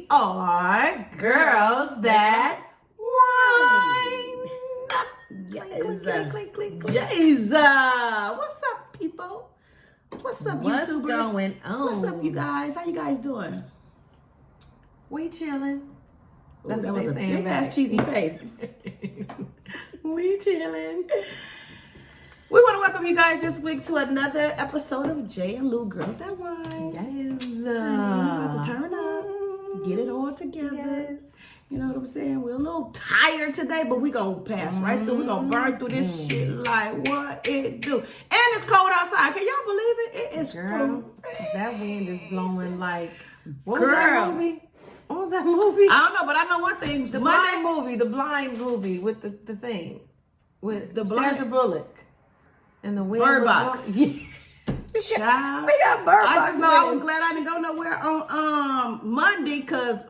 We are Girls That Wine. Yes. Click. Jesus. What's up, people? What's up, What's YouTubers? going on? What's up, you guys? How you guys doing? We chilling. That's what that was they a saying big back. ass cheesy face. We chilling. We want to welcome you guys this week to another episode of Jay and Lou Girls That Wine. Yes. We're about to turn up, get it all together. Yes. You know what I'm saying? We're a little tired today, but we gonna pass right through. We gonna burn through this shit like what it do. And it's cold outside. Can y'all believe it? It is Girl, freezing. that wind is blowing like, what Girl. was that movie? What was that movie? I don't know, but I know one thing. The blind movie with the thing. With The Sandra blind- Bullock. And the wind Bird was Box. blowing. Child. We got Bird I Box just know I was wind. glad I didn't go nowhere on Monday, cause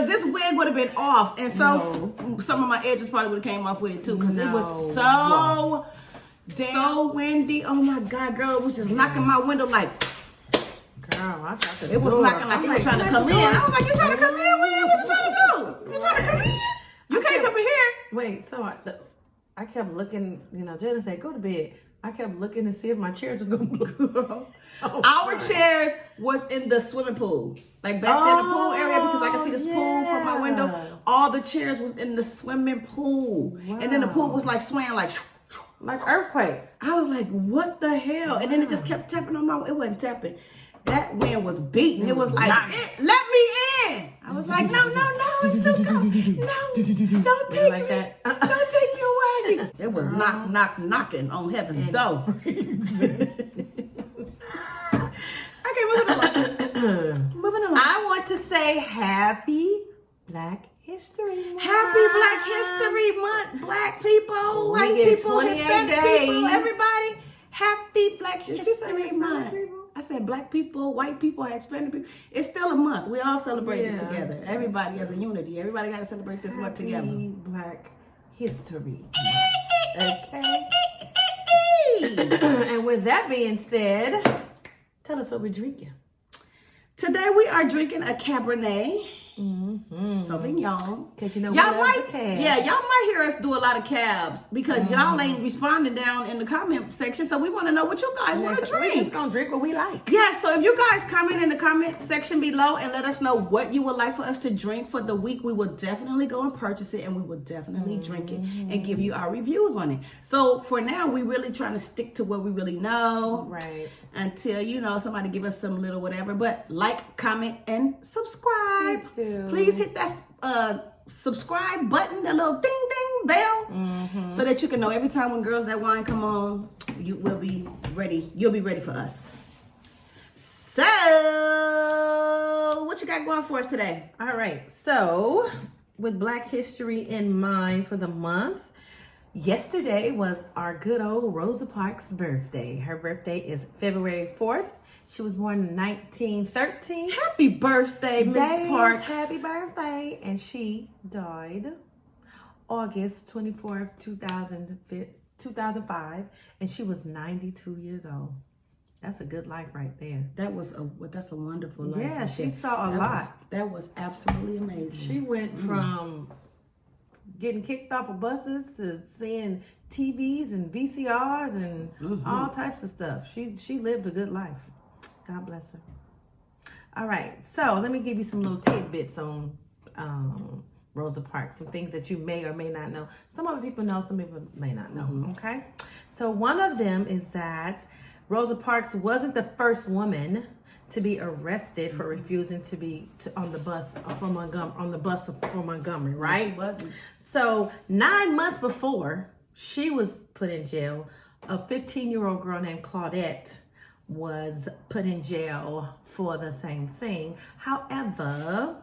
this wig would have been off, and so some of my edges probably would have came off with it too, cause it was so windy. Oh my God, girl, it was just knocking my window like. Girl, I thought the It was door. knocking like I'm it was trying to come in. I was like, you trying to come in? What you trying to do? You trying to come in? You can't come in here. Wait, so I kept looking, Jenna said, go to bed. I kept looking to see if my chairs was going to move. Our chairs was in the swimming pool. Like back there in the pool area, because I can see this pool from my window. All the chairs was in the swimming pool. Wow. And then the pool was like swaying like earthquake. I was like, what the hell? And then it just kept tapping on my, it wasn't tapping. That wind was beating. It was like, let me in. I was like, no, it's too cold. No, don't take like me. that. Don't take me away. It was knocking on heaven's door. Okay, moving along. I want to say happy Black History Month. Happy Black History Month, Black people, white get people, 28 Hispanic days. people, everybody. Happy Black Did you say History Hispanic Month. people? I said black people, white people, Hispanic people. It's still a month. We all celebrate it together. Everybody as a unity. Everybody got to celebrate this month together. Happy Black History. Okay. And with that being said, tell us what we're drinking. Today we are drinking a Cabernet Sauvignon. Because y'all might hear us do a lot of cabs because y'all ain't responding down in the comment section. So we want to know what you guys want to drink. We're just gonna drink what we like. Yes, so if you guys comment in the comment section below and let us know what you would like for us to drink for the week, we will definitely go and purchase it and we will definitely drink it and give you our reviews on it. So for now, we really trying to stick to what we really know. Right. Until, somebody give us some little whatever. But like, comment, and subscribe. Please do. Please hit that subscribe button, that little ding ding bell, so that you can know every time when Girls That Wine come on, you will be ready. You'll be ready for us. So, what you got going for us today? All right. So, with Black History in mind for the month, yesterday was our good old Rosa Parks' birthday. Her birthday is February 4th. She was born in 1913. Happy birthday, Miss Parks. Happy birthday. And she died August 24th, 2005. And she was 92 years old. That's a good life right there. That's a wonderful life. Yeah, right she there. saw a lot. That was absolutely amazing. She went from getting kicked off of buses to seeing TVs and VCRs and all types of stuff. She lived a good life. God bless her. All right, so let me give you some little tidbits on Rosa Parks, some things that you may or may not know. Some other people know, some people may not know, okay? So one of them is that Rosa Parks wasn't the first woman to be arrested for refusing to be on the bus for Montgomery, right? She wasn't. So 9 months before she was put in jail, a 15-year-old girl named Claudette was put in jail for the same thing. However,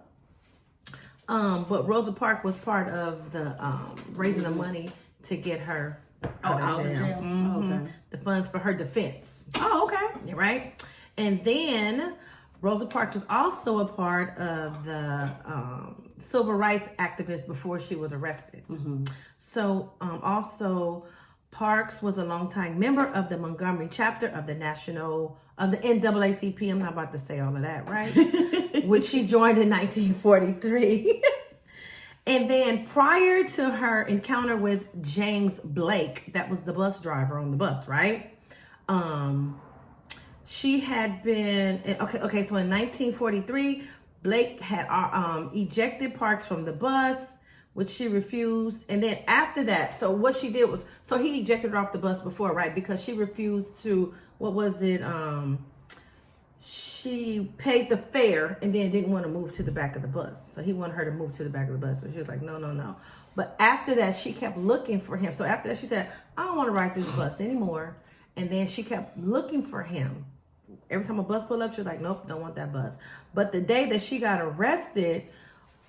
but Rosa Parks was part of the raising the money to get her out of jail. Okay. The funds for her defense. Oh, okay. Right? And then Rosa Parks was also a part of the civil rights activist before she was arrested. So also Parks was a longtime member of the Montgomery chapter of the National of the NAACP. I'm not about to say all of that, right? Which she joined in 1943. And then prior to her encounter with James Blake, that was the bus driver on the bus, right? She had been, okay, so in 1943, Blake had ejected Parks from the bus, which she refused. And then after that, so what she did was, so he ejected her off the bus before, right? Because she refused to, what was it? She paid the fare and then didn't want to move to the back of the bus. So he wanted her to move to the back of the bus, but she was like, no. But after that, she kept looking for him. So after that, she said, I don't want to ride this bus anymore. And then she kept looking for him. Every time a bus pulled up, she was like, nope, don't want that bus. But the day that she got arrested,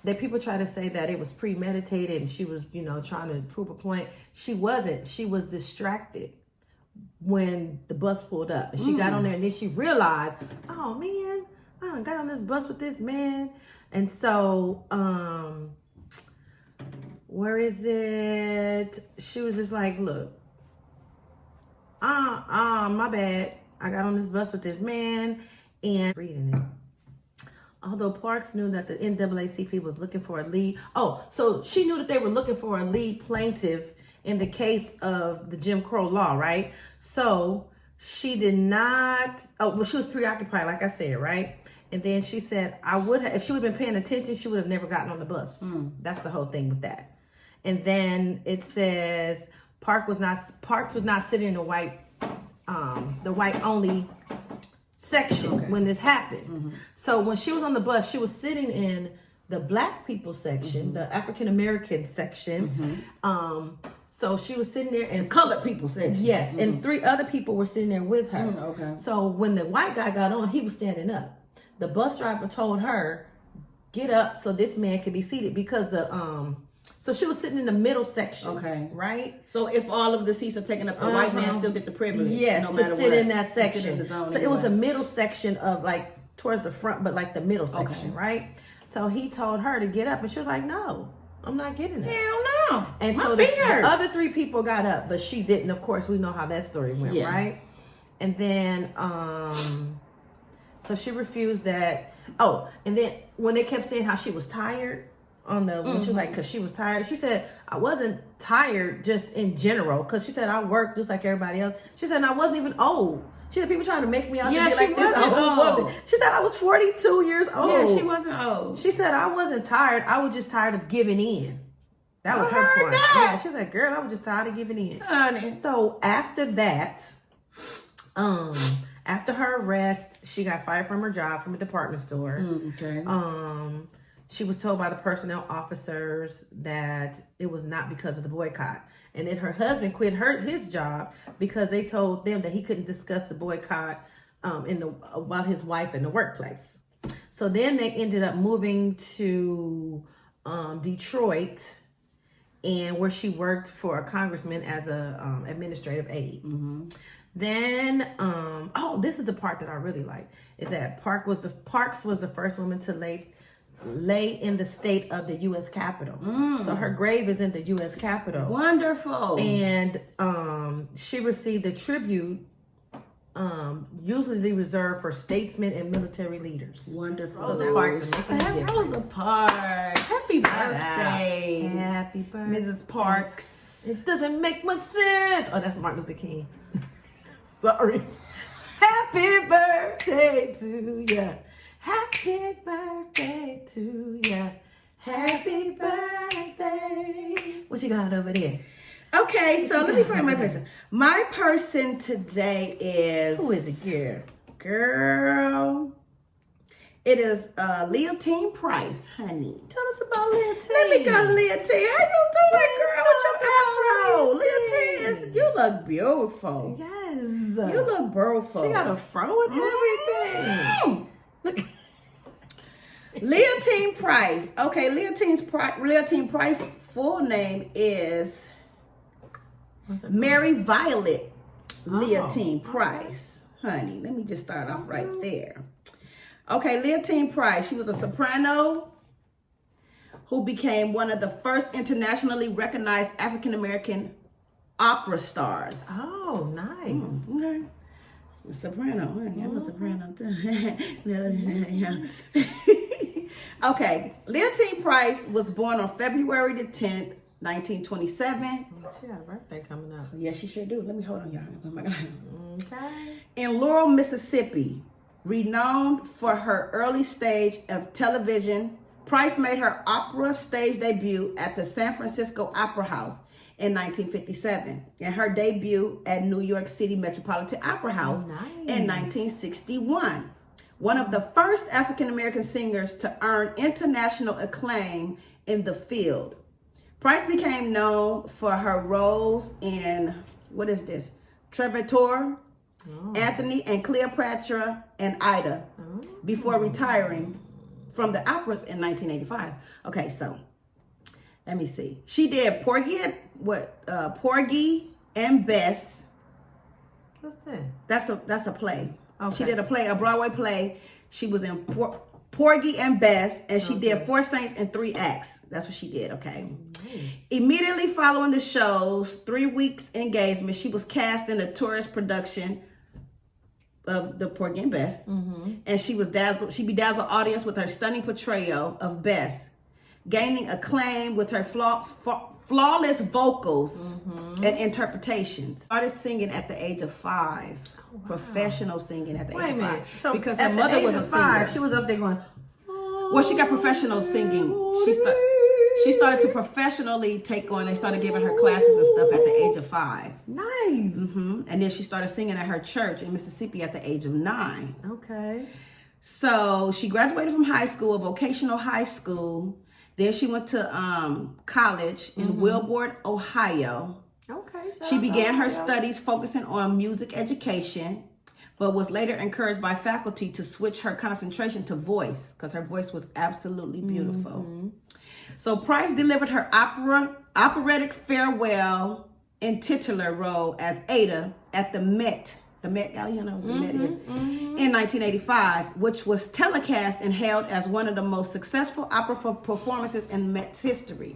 that people try to say that it was premeditated and she was, trying to prove a point. She wasn't. She was distracted when the bus pulled up. And she got on there and then she realized, oh man, I got on this bus with this man. And so, where is it? She was just like, look, my bad. I got on this bus with this man and reading it. Although Parks knew that the NAACP was looking for a lead. So she knew that they were looking for a lead plaintiff in the case of the Jim Crow law, right? So she did not, she was preoccupied, like I said, right? And then she said, if she would have been paying attention, she would have never gotten on the bus. That's the whole thing with that. And then it says Parks was not sitting in the white only section when this happened. So when she was on the bus, she was sitting in the black people section, the African American section. So she was sitting there and Colored people section. Yes, and 3 other people were sitting there with her. So when the white guy got on, he was standing up. The bus driver told her, get up so this man could be seated because so she was sitting in the middle section. Okay. Right? So if all of the seats are taken up, the white man still get the privilege. Yes, no matter to sit what, in that section. To sit in the zone so anyway. It was a middle section of like towards the front, but like the middle section, right? So he told her to get up and she was like, no, I'm not getting up. Hell no. And so the other 3 people got up, but she didn't. Of course, we know how that story went, right? And then, so she refused that. Oh, and then when they kept saying how she was tired, when she was like, because she was tired. She said, I wasn't tired just in general, because she said, I worked just like everybody else. She said, and I wasn't even old. She said, people trying to make me out to be like this old woman. She said, I was 42 years old. Yeah, she wasn't old. She said, I wasn't tired. I was just tired of giving in. That was her point. Yeah, she said, girl, I was just tired of giving in. Honey. So after that, after her arrest, she got fired from her job from a department store. She was told by the personnel officers that it was not because of the boycott. And then her husband quit his job because they told them that he couldn't discuss the boycott about his wife in the workplace. So then they ended up moving to Detroit, and where she worked for a congressman as a administrative aide. Then, this is the part that I really like. Is that Parks was the first woman to lay in the state of the U.S. Capitol. So her grave is in the U.S. Capitol. Wonderful. And she received a tribute usually reserved for statesmen and military leaders. Wonderful. Rosa Parks are making a difference. Rosa Parks. Happy birthday. Happy birthday. Mrs. Parks. It doesn't make much sense. Oh, that's Martin Luther King. Sorry. Happy birthday to ya. Happy birthday to ya. Happy birthday. What you got over there? Okay, so let me find my person. My person today is... Who is it, girl? It is Leontine Price, honey. Tell us about Leontine. Let me go, Leontine. How you doing, girl? With your afro? Leontine, you look beautiful. Yes. You look beautiful. She got a fro and everything. Leontine Price. Okay, Leontine Price's full name is Mary Violet Leontine Price. Honey, let me just start off right there. Okay, Leontine Price. She was a soprano who became one of the first internationally recognized African-American opera stars. Oh, nice. Okay. Soprano. I'm a soprano too. Okay. Leontine Price was born on February the 10th, 1927. She got a birthday coming up. Yes, she sure do. Let me hold on, y'all. Oh my God. Okay. In Laurel, Mississippi, renowned for her early stage of television, Price made her opera stage debut at the San Francisco Opera House in 1957, and her debut at New York City Metropolitan Opera House in 1961. One of the first African-American singers to earn international acclaim in the field. Price became known for her roles in, what is this? Trovatore, Anthony and Cleopatra, and Ida, before retiring from the operas in 1985. Okay, so let me see. She did Porgy and Bess. What's that? That's a play. Okay. She did a Broadway play. She was in Porgy and Bess, and she did Four Saints in 3 acts. That's what she did, okay? Nice. Immediately following the show's 3 weeks engagement, she was cast in a tourist production of the Porgy and Bess, and she bedazzled audience with her stunning portrayal of Bess, gaining acclaim with her flawless vocals and interpretations. Started singing at the age of 5. Wow. Professional singing at the age of 5. So because her mother was a singer. 5, she was up there going, well, she got professional singing. She started to professionally take on, they started giving her classes and stuff at the age of 5. Nice. And then she started singing at her church in Mississippi at the age of 9. Okay. So she graduated from high school, a vocational high school. Then she went to college in Wilbur, Ohio. Okay. She began her studies focusing on music education, but was later encouraged by faculty to switch her concentration to voice because her voice was absolutely beautiful. So Price delivered her operatic farewell and titular role as Ada at the Met Gala, you know what the Met is, in 1985, which was telecast and hailed as one of the most successful opera performances in Met's history.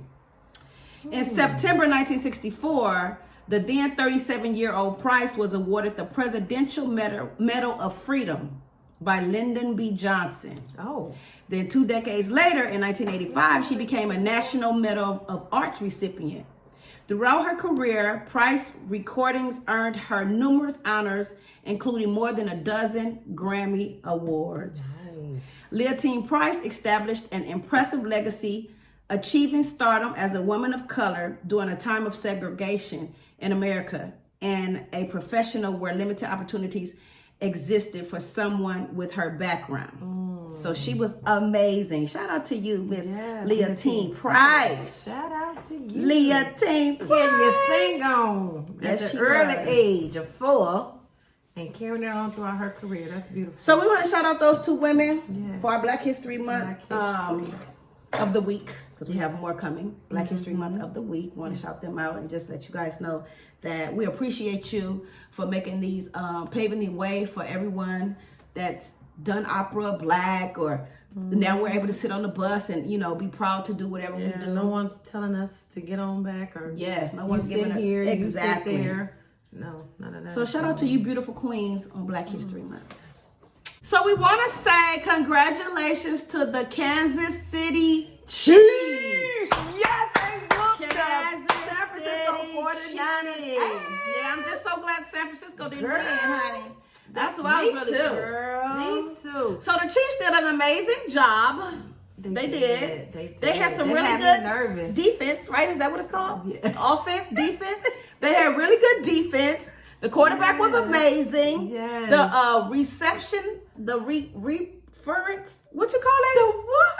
In September 1964, the then 37-year-old Price was awarded the Presidential Medal of Freedom by Lyndon B. Johnson. Oh. Then 2 decades later, in 1985, she became a National Medal of Arts recipient. Throughout her career, Price's recordings earned her numerous honors, including more than a dozen Grammy Awards. Nice. Leontine Price established an impressive legacy, achieving stardom as a woman of color during a time of segregation in America and a professional where limited opportunities existed for someone with her background. So she was amazing. Shout out to you, Miss Leontine Price. Shout out to you. Leontine Price. Getting your sing on at the early age of 4 and carrying it on throughout her career. That's beautiful. So we want to shout out those 2 women for our Black History Month of the week, because we have more coming. Black History Month of the week. Want to shout them out and just let you guys know that we appreciate you for making these, paving the way for everyone that's done opera, Black, or now we're able to sit on the bus and, you know, be proud to do whatever we do. No one's telling us to get on back or no one's giving here, exactly. You sit there. No, none of that. So shout out to you beautiful queens on Black History Month. So we want to say congratulations to the Kansas City Chiefs. Yes, they whooped the San Francisco Francisco 49ers. Yeah, I'm just so glad San Francisco didn't win, honey. That's what I was really girl. Me too. So the Chiefs did an amazing job. They did. They had some really good defense, right? Is that what it's called? Yeah. Offense, defense. They had really good defense. The quarterback was amazing. Yes. The reception, the reference, what you call it? The what?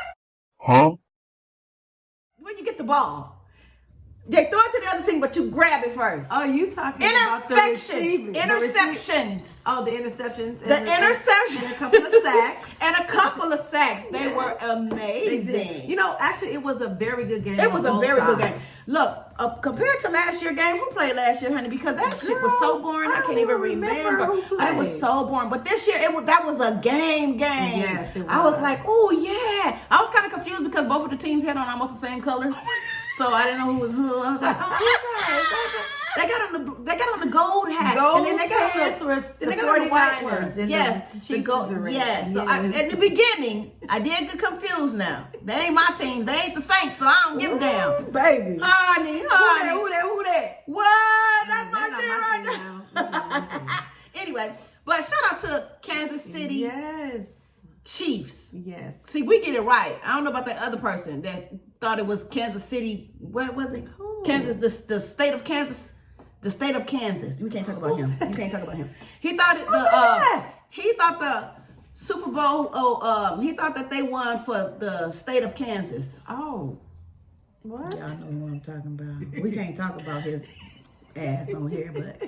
Huh? When you get the ball. They throw it to the other team, but you grab it first. Oh, you talking about the receiving. Interceptions. Oh, the interceptions. The interception. And a couple of sacks. And a couple of sacks. They were amazing. You know, actually, it was a very good game. It was a very good game. Look, compared to last year's game, who played last year, honey? Because that shit was so boring. I can't even remember. Who played. It was so boring. But this year, that was a game. Yes, it was. I was like, oh, yeah. I was kind of confused because both of the teams had on almost the same colors. So I didn't know who was who. I was like, oh, They got on the gold hat, Gold and then they got pants on were the, the then they got on the white 49ers ones. and Yes, the the Chiefs gold. is red. Yes. So Yes. at the beginning, I did get confused. Now they ain't my teams. They ain't the Saints, so I don't give a damn. Baby. Honey. Who that? What? That's That's my not shit my right team now. now. That's not my team. Anyway, but shout out to Kansas City Yes. Chiefs. Yes. See, we get it right. I don't know about that other person that thought it was Kansas City. What was it? Who? Kansas, the state of Kansas. The state of Kansas. We can't talk about him. You can't talk about him. He thought it. He thought the Super Bowl. He thought that they won for the state of Kansas. Oh. What? Y'all know what I'm talking about. We can't talk about his ass on here, but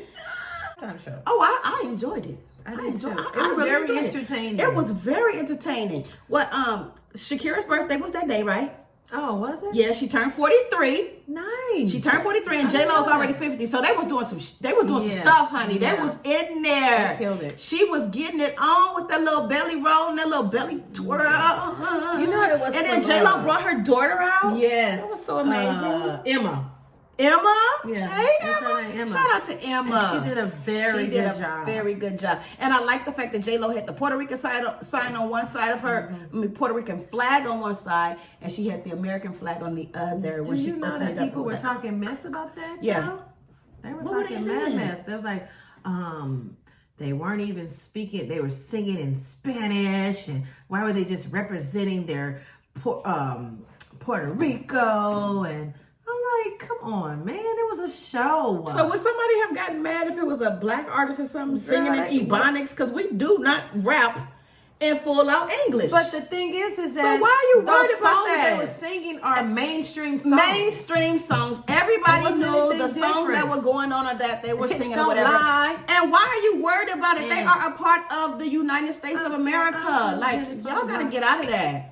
Time show. oh, I enjoyed it. I did too. I It was really very enjoyed entertaining. It was very entertaining. What Shakira's birthday was that day, right? Oh, was it? Yeah, she turned 43. Nice. She turned 43, and I J Lo's know already that. 50. So they was doing some. They was doing some Yeah. stuff, honey. They Yeah. was in there. They killed it. She was getting it on with that little belly roll and that little belly twirl. You know it was And then some, J Lo brought her daughter out. Yes. That was so amazing. Emma. Emma. Yeah, Hey, that's her Emma. name, Emma. Shout out to Emma. And she did a very good job. Very good job. And I like the fact that J Lo had the Puerto Rican sign on one side of her, Mm-hmm. I mean, Puerto Rican flag on one side, and she had the American flag on the other. Do you know that people were talking mess about that? Yeah. Now? They were What were talking they saying? mess. They were like, they weren't even speaking. They were singing in Spanish, and why were they just representing their Puerto Rico? And I'm like, come on, man, it was a show. So would somebody have gotten mad if it was a black artist or something singing in Ebonics? Because we do not rap in full out English. But the thing is that why are you those worried about songs that? they were singing are mainstream songs. Mainstream songs. Everybody There wasn't knew the anything songs that different. were going on or that they were Hips singing or don't whatever. lie. And why are you worried about it? They Mm. are a part of the United States of I'm America. so Like, Jennifer y'all gotta Lopez. get out of that.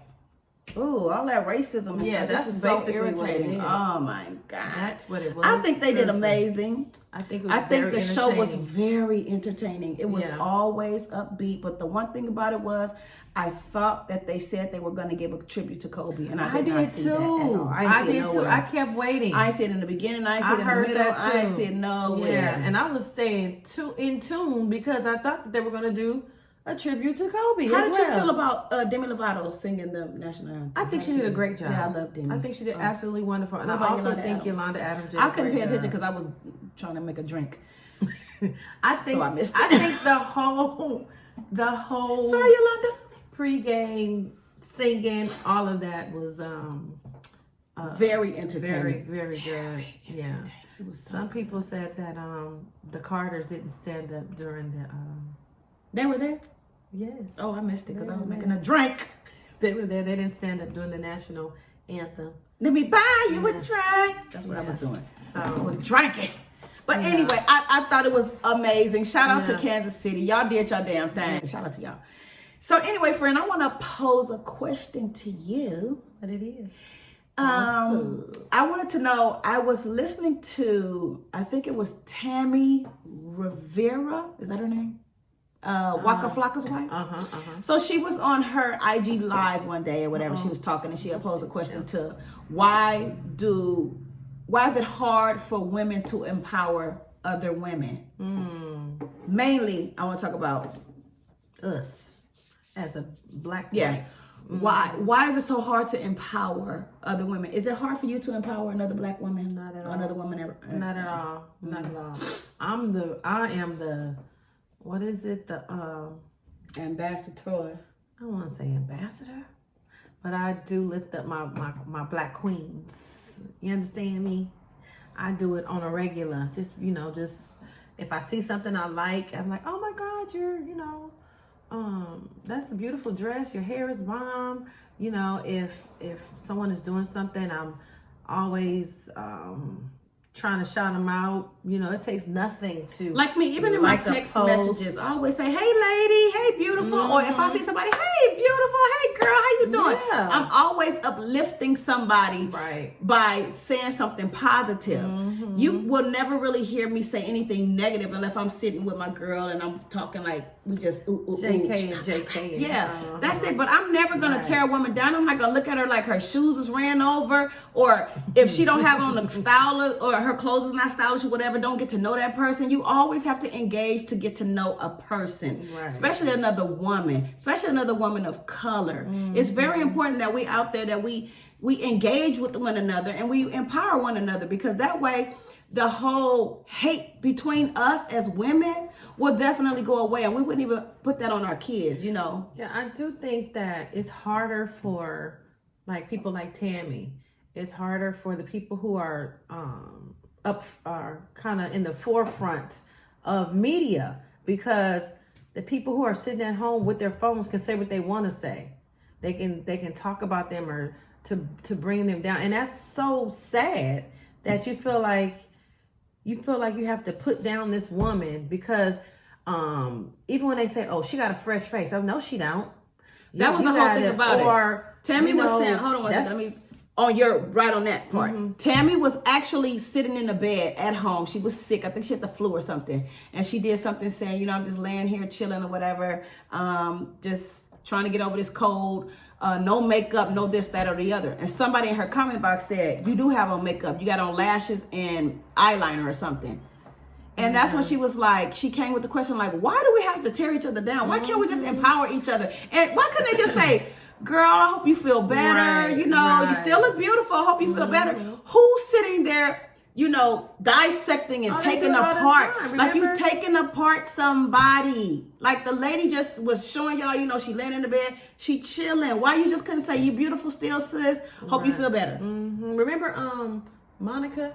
Ooh, all that racism and Yeah, stuff. that's This is so basically what it irritating. is. Oh my God. That's what it was. I think they did Seriously. amazing. I think it was I think very the show was entertaining. very entertaining. It was Yeah. always upbeat, but the one thing about it was I thought that they said they were going to give a tribute to Kobe, and I did not see that at all. I ain't see it did too. nowhere. I kept waiting. I ain't see it in the beginning. I ain't see I it in the heard middle. that I ain't too. see it nowhere. Yeah, and I was staying in tune because I thought that they were going to do a tribute to Kobe. How as did you well. feel about Demi Lovato singing the national anthem? I think she did a great job. Yeah, I loved Demi. I think she did absolutely wonderful, and What I about also Yolanda think Adams? Yolanda Adams did. I a couldn't great pay attention job. because I was trying to make a drink. I think So I missed I it. think the whole Sorry, Yolanda. pregame singing, all of that was Very very entertaining. very good. Yeah. It was so Some people said that the Carters didn't stand up during the They were there? yes. Oh, I missed it because I was Yeah. making a drink. They were there. They didn't stand up during the national anthem. Let me buy you a drink. That's what I was doing. I So was drinking. But Yeah. anyway, I thought it was amazing. Shout out to Yeah. Kansas City. Y'all did your damn thing. Shout out to y'all. So anyway, friend, I want to pose a question to you. but it is. I wanted to know, I was listening to, I think it was Tammy Rivera. Is that her name? Waka Flocka's wife. So she was on her IG live one day or whatever. She was talking and she had posed a question to why is it hard for women to empower other women? Mainly, I want to talk about Us as a black yeah. wife. Why is it so hard to empower other women? Is it hard for you to empower another black woman? Not at all. Another woman ever? Not at all. Not at all. I am the what is it? The Ambassador. I don't want to say ambassador, but I do lift up my black queens. You understand me? I do it on a regular. Just if I see something I like, I'm like, oh my God, you're that's a beautiful dress. Your hair is bomb. If someone is doing something, I'm always trying to shout them out. It takes nothing to Like me, even in my text messages, I always say, hey lady, hey beautiful. Or if I see somebody, hey beautiful, hey girl. how you doing? Yeah. I'm always uplifting somebody Right. by saying something positive. You will never really hear me say anything negative unless I'm sitting with my girl and I'm talking like we just JK and JK. yeah, that's it. But I'm never gonna tear a woman down. I'm not gonna look at her like her shoes is ran over, or if she don't have on the style or her clothes is not stylish or whatever. Don't get to know that person. You always have to engage to get to know a person, especially another woman, especially another woman of color. It's very important that we out there that we engage with one another and we empower one another, because that way the whole hate between us as women will definitely go away, and we wouldn't even put that on our kids, you know. Yeah, I do think that it's harder for like people like Tammy. It's harder for the people who are kind of in the forefront of media, because the people who are sitting at home with their phones can say what they want to say. They can talk about them or to bring them down, and that's so sad that you feel like you have to put down this woman because even when they say, "Oh, she got a fresh face," oh no, she don't. That was the whole thing about it. Tammy was saying, "Hold on one second, let me." On your right on that part. Tammy was actually sitting in the bed at home. She was sick. I think she had the flu or something, and she did something saying, "I'm just laying here chilling or whatever, just trying to get over this cold. No makeup, no this, that, or the other." And somebody in her comment box said, "You do have on makeup. You got on lashes and eyeliner or something." And that's when she was like, she came with the question like, "Why do we have to tear each other down? Why can't we just empower each other? And why couldn't they just say, 'Girl, I hope you feel better. You still look beautiful. I hope you feel better.'" Who's sitting there, dissecting and taking apart? Like you taking apart somebody. Like the lady just was showing y'all, she laying in the bed, she chilling. Why you just couldn't say, "You beautiful still, sis. Hope you feel better." Remember Monica?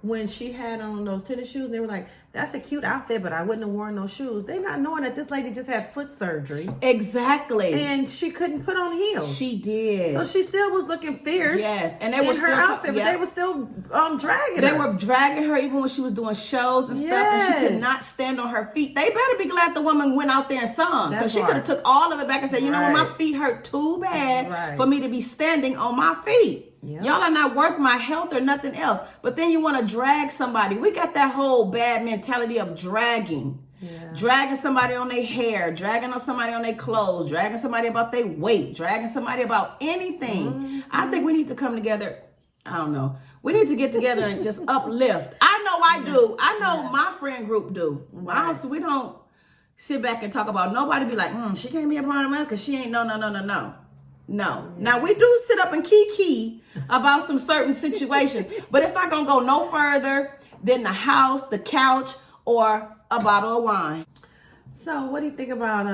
When she had on those tennis shoes, and they were like, "That's a cute outfit, but I wouldn't have worn those shoes." They not knowing that this lady just had foot surgery. Exactly. And she couldn't put on heels. She did. So she still was looking fierce. Yes. And they were in still her outfit, but they were still dragging her. They were dragging her even when she was doing shows and stuff, and she could not stand on her feet. They better be glad the woman went out there and sung, because she could have took all of it back and said, "You know what, my feet hurt too bad for me to be standing on my feet. Yep. Y'all are not worth my health or nothing else." But then you want to drag somebody. We got that whole bad mentality of dragging. Dragging somebody on their hair, dragging on somebody on their clothes, dragging somebody about their weight, dragging somebody about anything. I think we need to come together. I don't know. We need to get together and just uplift. I know I do. I know my friend group do. We don't sit back and talk about nobody be like, "She can't be a part of us because she ain't no. No. Now we do sit up and kiki about some certain situations, but it's not gonna go no further than the house, the couch, or a bottle of wine. So what do you think about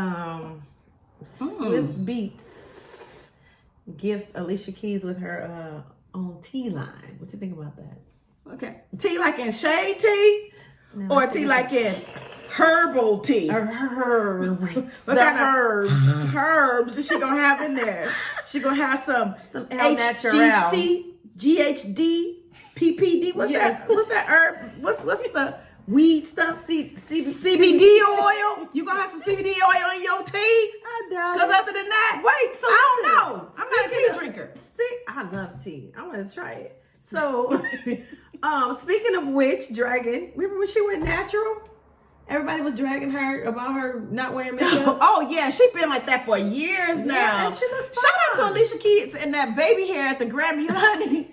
Swiss Beats gifts Alicia Keys with her own tea line? What you think about that? Okay, tea like in shade tea, or tea like in herbal tea? What kind of herbs is she gonna have in there? She gonna have some HGC, GHD, PPD. What's that? What's that herb? What's the weed stuff? CBD oil. You gonna have some CBD oil in your tea? I doubt. Because other than that, so I don't know. I'm not a tea drinker. I love tea. I want to try it. So, speaking of which, Dragon, remember when she went natural? Everybody was dragging her about her not wearing makeup. Oh yeah, she's been like that for years now. And she looks fine. Shout out to Alicia Keys and that baby hair at the Grammy, honey.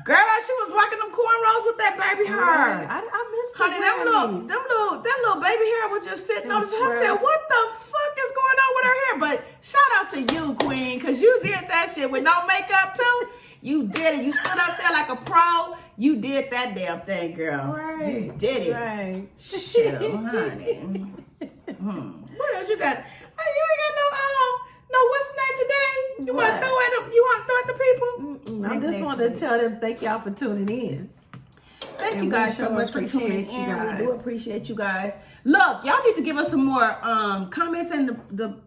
Girl, she was rocking them cornrows with that baby hair. I missed honey, that little baby hair was just sitting on. I said, "What the fuck is going on with her hair?" But shout out to you, Queen, because you did that shit with no makeup too. You did it. You stood up there like a pro. You did that damn thing, girl. Right. You did it. Right. Shit, honey. What else you got? Oh, you ain't got no what's name today? You want to throw at the people? I just wanted to tell them thank y'all for tuning in. Thank you guys so much for tuning in. We do appreciate you guys. Look, y'all need to give us some more comments in the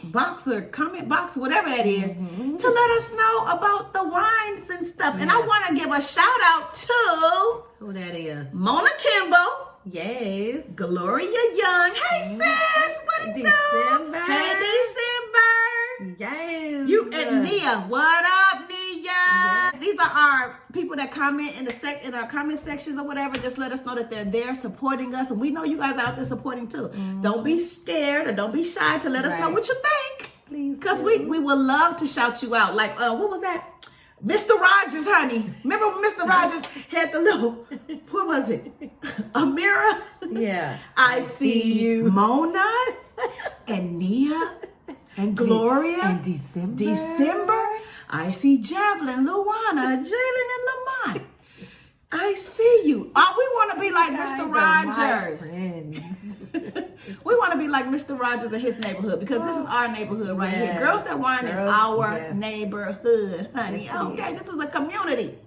box or comment box, whatever that is, to let us know about the wines and stuff. And I want to give a shout out to who that is. Mona Kimball. Yes. Gloria Young. Hey sis, what December. Hey, December. Yes. You and Nia. What up, Nia? Yes. These are our people that comment in our comment sections or whatever. Just let us know that they're there supporting us. And we know you guys are out there supporting too. Don't be scared or don't be shy to let us know what you think. Please. Because we would love to shout you out. Like, what was that? Mr. Rogers, honey. Remember when Mr. Rogers had the little, what was it? A mirror? Yeah. I see you. Mona and Nia and Gloria. And December. I see Javelin, Luana, Jalen, and Lamont. I see you. Oh, we want to be like Mr. Rogers. We want to be like Mr. Rogers in his neighborhood because this is our neighborhood right here. Girls That Wine is our neighborhood, honey. Yes, okay, this is a community.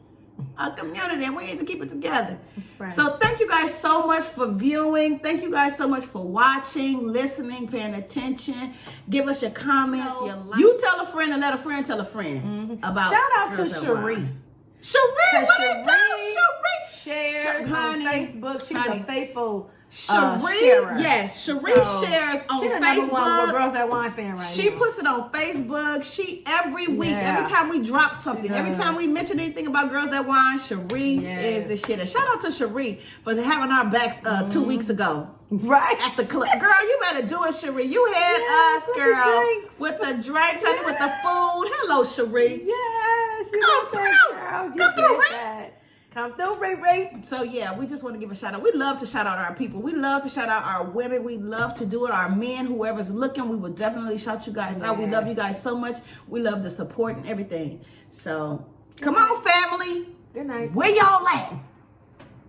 And we need to keep it together. Right. So thank you guys so much for viewing. Thank you guys so much for watching, listening, paying attention. Give us your comments. You tell a friend and let a friend tell a friend about. Shout out to Girls That Cherie. Wine. Cherie, what Cherie it do? Cherie shares on Facebook. She's a faithful Cherie, sharer. yes, Cherie shares on She's the Facebook. number one Girls That Wine fan right She now. puts it on Facebook. She every week, Yeah. every time we drop something, every time we mention anything about Girls That Wine, Cherie is the shit. And shout out to Cherie for having our backs 2 weeks ago. Right. At the club. Girl, you better do it, Cherie. You had us, with girl. the drinks. With the drinks, honey, with the food. Hello, Cherie. Yes. You Come got that, through. girl. You Come through, did Ray. that. Come through, Ray. So yeah, we just want to give a shout out. We love to shout out our people. We love to shout out our women. We love to do it. Our men, whoever's looking, we will definitely shout you guys out. We love you guys so much. We love the support and everything. So come on, family. Good night. Where y'all at?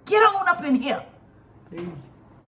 Get on up in here. Peace.